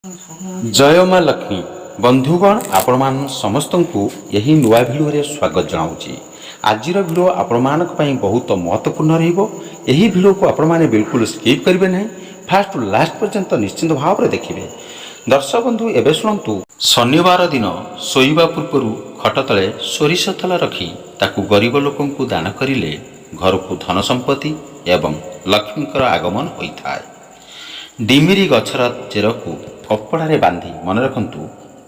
जय माँ लक्ष्मी बंधुगण आपण समस्त को यही नुआ भिडियो स्वागत जनाऊँगी। आज भिडियो आपण बहुत महत्वपूर्ण रही भिडियो को आपण मैंने बिल्कुल स्किप करेंगे ना। फास्ट टू लास्ट पर्यंत निश्चिंत भाव में देखिए। दर्शक बंधु एवं शुणु, शनिवार दिन शोवा पूर्व खट तले सोरिष तेल रखी ताकू गरीब लोक दान करें घर को धन संपत्ति एवं लक्ष्मीकर आगमन होता है। डिमिरी गछर चेर को कपड़े बांधि मन रखु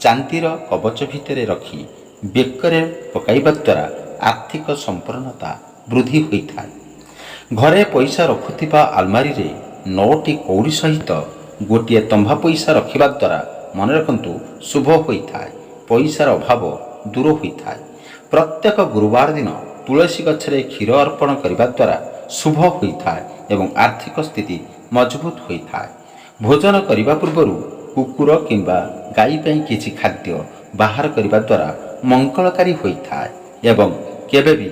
चांदीर कवच भितर रखी बेकरे पकाइबा द्वारा आर्थिक संपन्नता वृद्धि होता है। घरे पैसा रखुवा आलमारी रे 9टी कौड़ी सहित गोटे तंभा पैसा रखिबा द्वारा मन रखु शुभ होता है, पैसार अभाव दूर होता है। प्रत्येक गुरुवार दिन तुलसी गछरे क्षीर अर्पण करने द्वारा शुभ होता है एवं आर्थिक स्थिति मजबूत होता है। भोजन करने पूर्व कुकुर किंबा गाई ପାଇଁ किसी खाद्य बाहर करने द्वारा मंगलकारी होता है एवं केबे भी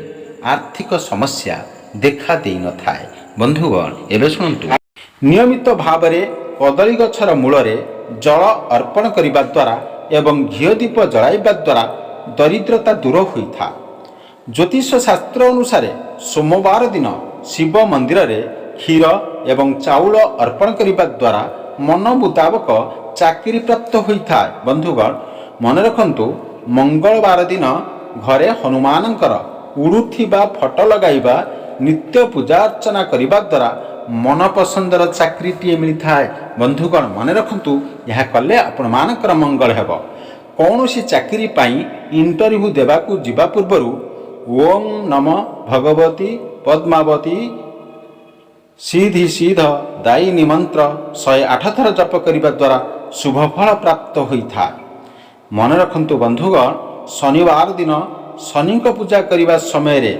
आर्थिक समस्या देखा दे न थाए। बंधुगण एवं शुणु, नियमित भाव में कदली गछर मूल जल अर्पण करने द्वारा एवं घी दीप जलाइबा द्वारा दरिद्रता दूर होता। ज्योतिष शास्त्र अनुसार सोमवार दिन शिव मंदिर रे क्षीर एवं चाउल अर्पण करने द्वारा मन मुताबक चाकरी प्राप्त होता है। बंधुगण मन रखु, मंगलवार दिन घरे हनुमानंकर उड़ुथिबा फोटो लगाइबा नित्य पूजा अर्चना करने द्वारा मन पसंदर चाकरीटीए मिलता है। बंधुगण मन रखु, यह कले आपण मानकर मंगल हेब। कौन सी चाकरी पाई इंटरव्यू देवाकू जीवा पूर्वरु ओम नम भगवती पद्मावती सीधी सीध दायिनी मंत्र 108 थर जप करने द्वारा शुभ फल प्राप्त होता है। मन रखु बंधुगण, शनिवार दिन शनि पूजा करने समय रे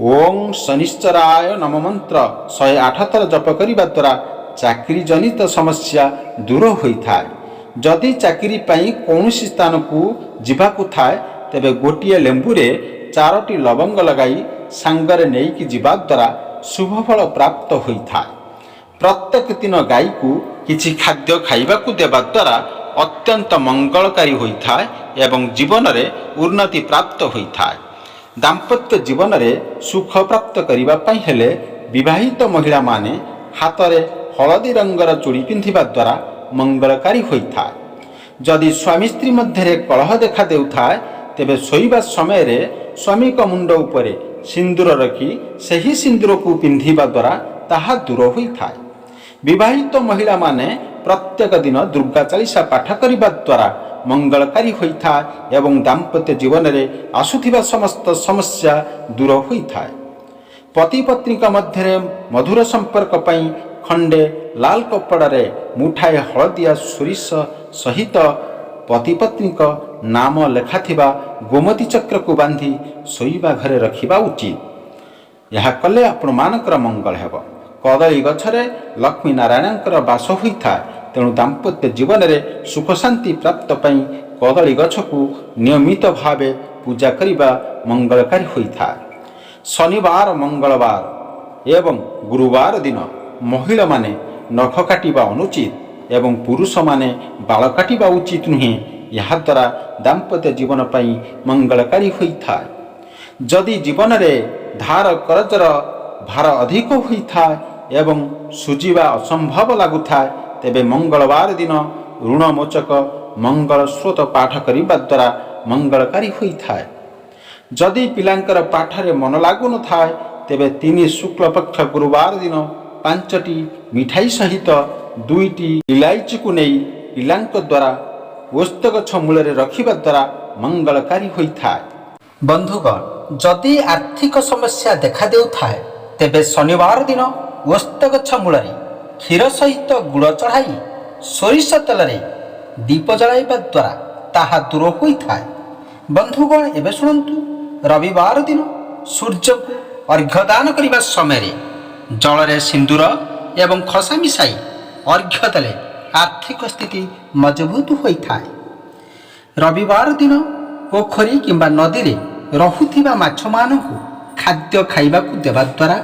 ओम शनिश्चराय नम मंत्र 108 थर जप करने द्वारा चाकरी जनित समस्या दूर होता है। जदि चाकरी पाई कौन स्थान को जीवाकू थाए तेबे गोटे लेंबू रे 4टी लवंग लगाई सांगरे नहीं जीवा द्वारा शुभ फल प्राप्त होता है। प्रत्येक दिन गाई को किसी खाद्य खाइबाकू देवा द्वारा अत्यंत मंगलकारी होता है एवं जीवन में उन्नति प्राप्त होता है। दाम्पत्य जीवन में सुख प्राप्त करने हेले विवाहित महिला माने हाथ में हलदी रंगर चूड़ी पिंधिबा द्वारा मंगलकारी होता है। जदि स्वामी स्त्री मध्य कलह देखा देउथाए तेबे शोइबा समय रे स्वामी का मुंड उपरे सिंदूर रखी सही सिंदूर को पिंधिबा द्वारा ताहा दूर होता है। विवाहित महिला माने प्रत्येक दिन दुर्गा चालीसा पाठ करने द्वारा मंगलकारी होता है एवं दाम्पत्य जीवन में आसुथिबा समस्त समस्या दूर होता है। पति पत्नी का मध्य मधुर संपर्क पाई खंडे लाल कपड़े मुठाए हलदिया सोरिष सहित पति पत्नी का नाम लेखाथिबा गोमती चक्र को बांधी शोइबा घरे रखिबा उचित। यह कले आपण मानकर मंगल हेब। कदली गछरे लक्ष्मी नारायणकर बास होता है, तेणु दाम्पत्य जीवन में सुख शांति प्राप्त पाई कदली गछ को नियमित भावे पूजा करिबा मंगलकारी होता है। शनिवार मंगलवार एवं गुरुवार दिन महिला माने नख काटिबा अनुचित एवं पुरुष माने बाल काटिबा उचित नुहे। यह द्वारा दाम्पत्य जीवन पाई मंगलकारी होता है। जदि जीवन में धार करजर भार अधिक होता है एवं सुझीवा असंभव लगुता है तेबे मंगलवार दिन ऋणमोचक मंगल स्रोत पाठ करने द्वारा मंगलकारी होता है। जदि पिलांकर पाठरे मन लागु न थाए तेबे 3 शुक्ल पक्ष गुरुवार दिन 5टी मिठाई सहित 2टी इलायची को नहीं पिलांक द्वारा ओस्त गछ मूल रखिबा द्वारा मंगलकारी होता है। बंधुगण जदि आर्थिक समस्या देखा देउथाए तेबे शनिवार दिन ओस्त गछ मूल क्षीर सहित गुड़ चढ़ाई सोरिष तेल दीप जलाइबा द्वारा ताहा दूर होता है। बंधुगण एवं शुणु, रविवार दिन सूर्य को अर्घ्यदान करने समय जल सिंदूर एवं खसा मिसाई अर्घ्य देले आर्थिक स्थिति मजबूत होता है। रविवार दिन पोखरी किंबा नदी रे रहुथिबा माछ मानकु खाद्य खाइबाकू देवा द्वारा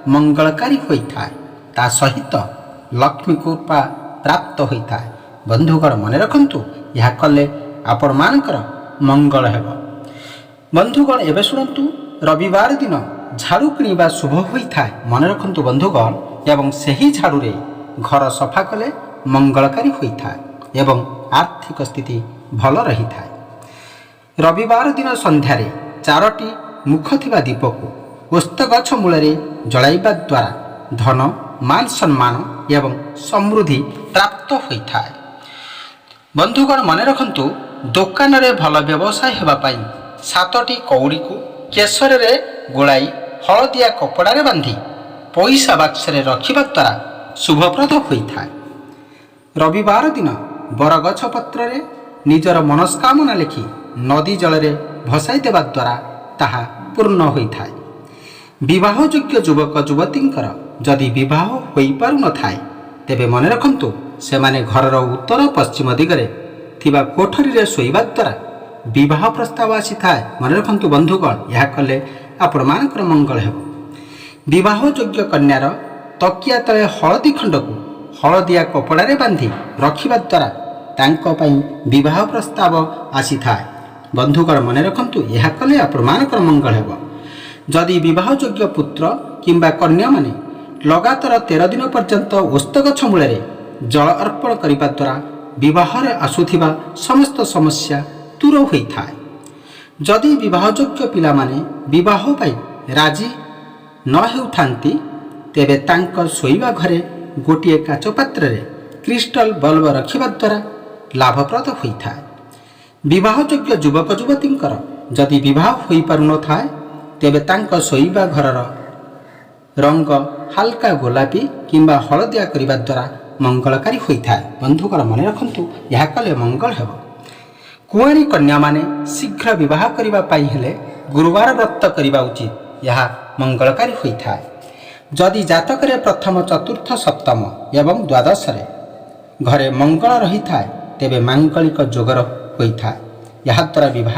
मंगलकारी होता है। ता सहित लक्ष्मी कृपा प्राप्त होता है। ବନ୍ଧୁଗଣ ମନେ ରଖନ୍ତୁ, ଏହା କଲେ ଆପଣମାନଙ୍କର ମଙ୍ଗଳ ହେବ। ବନ୍ଧୁଗଣ ଏବେ ଶୁଣନ୍ତୁ, ରବିବାର ଦିନ ଝାଡ଼ୁ କିଣିବା ଶୁଭ ହୋଇଥାଏ। ମନେ ରଖନ୍ତୁ ବନ୍ଧୁଗଣ, ଏବଂ ସେହି ଝାଡ଼ୁରେ ଘର ସଫା କଲେ ମଙ୍ଗଳକାରୀ ହୋଇଥାଏ ଏବଂ ଆର୍ଥିକ ସ୍ଥିତି ଭଲ ରହିଥାଏ। ରବିବାର ଦିନ ସନ୍ଧ୍ୟାରେ 4ଟି ମୁଖ ଥିବା ଦୀପକୁ ଓସ୍ତ ଗଛ ମୂଳରେ ଜଳାଇବା ଦ୍ୱାରା ଧନ, ମାନ ସମ୍ମାନ ଏବଂ ସମୃଦ୍ଧି ପ୍ରାପ୍ତ ହୋଇଥାଏ। ବନ୍ଧୁଗଣ ମନେ ରଖନ୍ତୁ, ଦୋକାନରେ ଭଲ ବ୍ୟବସାୟ ହେବା ପାଇଁ 7ଟି କଉଡ଼ିକୁ କେଶରରେ ଗୋଳାଇ ହଳଦିଆ କପଡ଼ାରେ ବାନ୍ଧି ପଇସା ବାକ୍ସରେ ରଖିବା ଦ୍ୱାରା ଶୁଭପ୍ରଦ ହୋଇଥାଏ। ରବିବାର ଦିନ ବରଗଛ ପତ୍ରରେ ନିଜର ମନସ୍କାମନା ଲେଖି ନଦୀ ଜଳରେ ଭସାଇ ଦେବା ଦ୍ୱାରା ତାହା ପୂର୍ଣ୍ଣ ହୋଇଥାଏ। ବିବାହଯୋଗ୍ୟ ଯୁବକ ଯୁବତୀଙ୍କର ଯଦି ବିବାହ ହୋଇପାରୁନଥାଏ, ତେବେ ମନେ ରଖନ୍ତୁ, ସେମାନେ ଘରର ଉତ୍ତର ପଶ୍ଚିମ ଦିଗରେ ଥିବା କୋଠରୀରେ ଶୋଇବା ଦ୍ୱାରା ବିବାହ ପ୍ରସ୍ତାବ ଆସିଥାଏ। ମନେ ରଖନ୍ତୁ ବନ୍ଧୁଗଣ, ଏହା କଲେ ଆପଣମାନଙ୍କର ମଙ୍ଗଳ ହେବ। ବିବାହଯୋଗ୍ୟ କନ୍ୟାର ତକିଆ ତଳେ ହଳଦୀ ଖଣ୍ଡକୁ ହଳଦିଆ କପଡ଼ାରେ ବାନ୍ଧି ରଖିବା ଦ୍ୱାରା ତାଙ୍କ ପାଇଁ ବିବାହ ପ୍ରସ୍ତାବ ଆସିଥାଏ। ବନ୍ଧୁଗଣ ମନେ ରଖନ୍ତୁ, ଏହା କଲେ ଆପଣମାନଙ୍କର ମଙ୍ଗଳ ହେବ। ଯଦି ବିବାହଯୋଗ୍ୟ ପୁତ୍ର କିମ୍ବା କନ୍ୟାମାନେ ଲଗାତାର 13 ଦିନ ପର୍ଯ୍ୟନ୍ତ ଓସ୍ତ ଗଛ ମୂଳରେ ଜଳ ଅର୍ପଣ କରିବା ଦ୍ୱାରା ବିବାହରେ ଆସୁଥିବା ସମସ୍ତ ସମସ୍ୟା ଦୂର ହୋଇଥାଏ। ଯଦି ବିବାହଯୋଗ୍ୟ ପିଲାମାନେ ବିବାହ ପାଇଁ ରାଜି ନ ହେଉଥାନ୍ତି, ତେବେ ତାଙ୍କ ଶୋଇବା ଘରେ ଗୋଟିଏ କାଚ ପାତ୍ରରେ କ୍ରିଷ୍ଟାଲ ବଲ୍ବ ରଖିବା ଦ୍ୱାରା ଲାଭପ୍ରଦ ହୋଇଥାଏ। ବିବାହଯୋଗ୍ୟ ଯୁବକ ଯୁବତୀଙ୍କର ଯଦି ବିବାହ ହୋଇପାରୁନଥାଏ, ତେବେ ତାଙ୍କ ଶୋଇବା ଘରର ରଙ୍ଗ ହାଲକା ଗୋଲାପୀ କିମ୍ବା ହଳଦିଆ କରିବା ଦ୍ୱାରା ମଙ୍ଗଳକାରୀ ହୋଇଥାଏ। ବନ୍ଧୁଗଣ ମନେ ରଖନ୍ତୁ, ଏହା କଲେ ମଙ୍ଗଳ ହେବ। କୁଆଁରୀ କନ୍ୟାମାନେ ଶୀଘ୍ର ବିବାହ କରିବା ପାଇଁ ହେଲେ ଗୁରୁବାର ବ୍ରତ କରିବା ଉଚିତ, ଏହା ମଙ୍ଗଳକାରୀ ହୋଇଥାଏ। ଯଦି ଜାତକରେ ପ୍ରଥମ, ଚତୁର୍ଥ, ସପ୍ତମ ଏବଂ ଦ୍ୱାଦଶରେ ଘରେ ମଙ୍ଗଳ ରହିଥାଏ, ତେବେ ମାଙ୍ଗଳିକ ଯୋଗର ହୋଇଥାଏ। ଏହାଦ୍ୱାରା ବିବାହ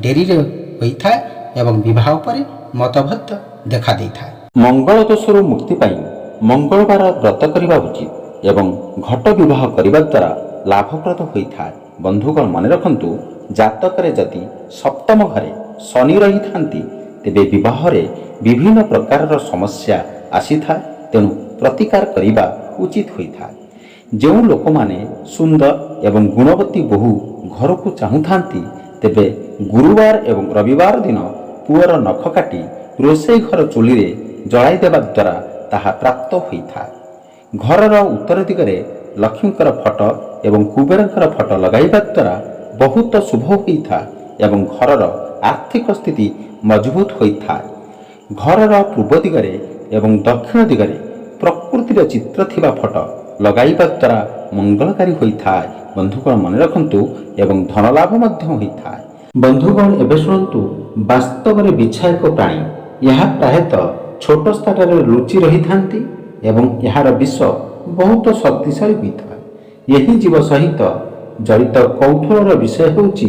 ଡେରିରେ ହୋଇଥାଏ ଏବଂ ବିବାହ ଉପରେ ମତଭେଦ ଦେଖା ଦେଇଥାଏ। ମଙ୍ଗଳ ଦୋଷରୁ ମୁକ୍ତି ପାଇଁ ମଙ୍ଗଳବାର ବ୍ରତ କରିବା ଉଚିତ ଏବଂ ଘଟ ବିବାହ କରିବା ଦ୍ୱାରା ଲାଭପ୍ରଦ ହୋଇଥାଏ। ବନ୍ଧୁଗଣ ମନେ ରଖନ୍ତୁ, ଜାତକରେ ଯଦି ସପ୍ତମ ଘରେ ଶନି ରହିଥାନ୍ତି, ତେବେ ବିବାହରେ ବିଭିନ୍ନ ପ୍ରକାରର ସମସ୍ୟା ଆସିଥାଏ, ତେଣୁ ପ୍ରତିକାର କରିବା ଉଚିତ ହୋଇଥାଏ। ଯେଉଁ ଲୋକମାନେ ସୁନ୍ଦର ଏବଂ ଗୁଣବତୀ ବୋହୂ ଘରକୁ ଚାହୁଁଥାନ୍ତି, ତେବେ ଗୁରୁବାର ଏବଂ ରବିବାର ଦିନ ପୁଅର ନଖ କାଟି ରୋଷେଇ ଘର ଚୁଲିରେ ଜଳାଇ ଦେବା ଦ୍ୱାରା ତାହା ପ୍ରାପ୍ତ ହୋଇଥାଏ। ଘରର ଉତ୍ତର ଦିଗରେ ଲକ୍ଷ୍ମୀଙ୍କର ଫଟୋ ଏବଂ କୁବେରଙ୍କର ଫଟୋ ଲଗାଇବା ଦ୍ୱାରା ବହୁତ ଶୁଭ ହୋଇଥାଏ ଏବଂ ଘରର ଆର୍ଥିକ ସ୍ଥିତି ମଜବୁତ ହୋଇଥାଏ। ଘରର ପୂର୍ବ ଦିଗରେ ଏବଂ ଦକ୍ଷିଣ ଦିଗରେ ପ୍ରକୃତିର ଚିତ୍ର ଥିବା ଫଟୋ ଲଗାଇବା ଦ୍ୱାରା ମଙ୍ଗଳକାରୀ ହୋଇଥାଏ। ବନ୍ଧୁଗଣ ମନେ ରଖନ୍ତୁ, ଏବଂ ଧନଲାଭ ମଧ୍ୟ ହୋଇଥାଏ। ବନ୍ଧୁଗଣ ଏବେ ଶୁଣନ୍ତୁ, ବାସ୍ତବରେ ବିଛା ଏକ ପ୍ରାଣୀ। ଏହା ପ୍ରାୟତଃ ଛୋଟ ସ୍ଥାନରେ ଲୁଚି ରହିଥାନ୍ତି ଏବଂ ଏହାର ବିଷ ବହୁତ ଶକ୍ତିଶାଳୀ ହୋଇଥାଏ। ଏହି ଜୀବ ସହିତ ଜଡ଼ିତ କୌତୂହଳର ବିଷୟ ହେଉଛି,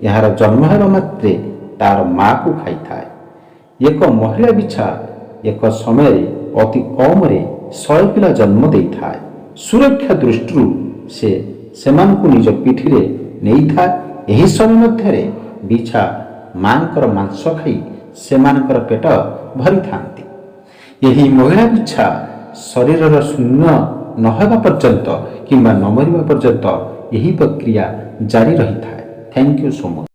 ଏହାର ଜନ୍ମ ହେବା ମାତ୍ରେ ତାର ମାଆକୁ ଖାଇଥାଏ। ଏକ ମହିଳା ବିଛା ଏକ ସମୟରେ ଅତି କମରେ 100 ପିଲା ଜନ୍ମ ଦେଇଥାଏ। ସୁରକ୍ଷା ଦୃଷ୍ଟିରୁ ସେ ସେମାନଙ୍କୁ ନିଜ ପିଠିରେ ନେଇଥାଏ। ଏହି ସମୟ ମଧ୍ୟରେ ବିଛା ମାଙ୍କର ମାଂସ ଖାଇ ସେମାନଙ୍କର ପେଟ ଭରିଥାନ୍ତି। ଏହି ମହିଳା ବିଛା ଶରୀରର ଶୂନ୍ୟ ନ ହେବା ପର୍ଯ୍ୟନ୍ତ କିମ୍ବା ନ ମରିବା ପର୍ଯ୍ୟନ୍ତ ଏହି ପ୍ରକ୍ରିୟା ଜାରି ରହିଥାଏ। Thank you so much.